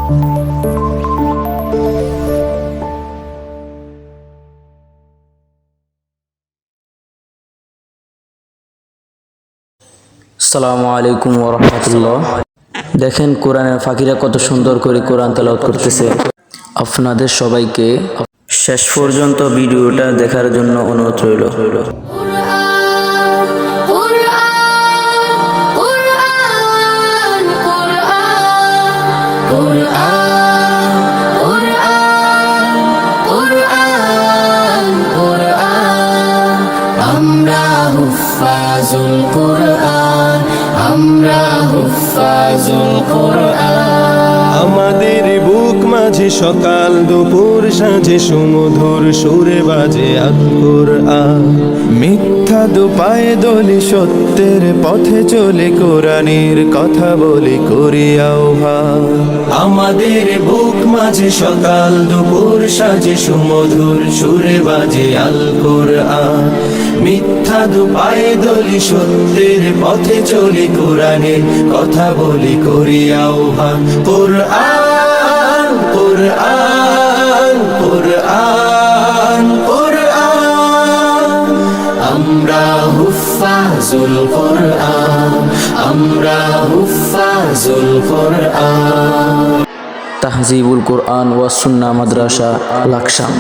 আসসালামু আলাইকুম ওয়া রাহমাতুল্লাহ। দেখেন কোরআনের ফাকিরা কত সুন্দর করে কোরআন তেলাওয়াত করতেছে। আপনাদের সবাইকে শেষ পর্যন্ত ভিডিওটা দেখার জন্য অনুরোধ রইল। আমরা হুফাজুল কুরআন, আমরা হুফাজুল কুরআন। আমাদের বুক মাঝে সকাল দুপুর সাঁঝে সুমধুর সুরে বাজে আল কুরআন। মিথ্যা দুপায়ে দলি সত্যের পথে চলে কোরআনের কথা বলি করি আহ্বান। আমাদের বুক মাঝে সকাল দুপুর সাঁঝে সুমধুর সুরে বাজে আল কুরআন। মিথ্যা দুপায়ে দলি সত্যের পথে চলি কোরআনের কথা বলি করি আহ্বান। কুরআন কুরআন কুরআন কুরআন, আমরা হুফাজুল কুরআন, আমরা হুফাজুল কুরআন। তাহজিবুল কোরআন ওয়া সুন্নাহ মাদ্রাসা লাকসাম।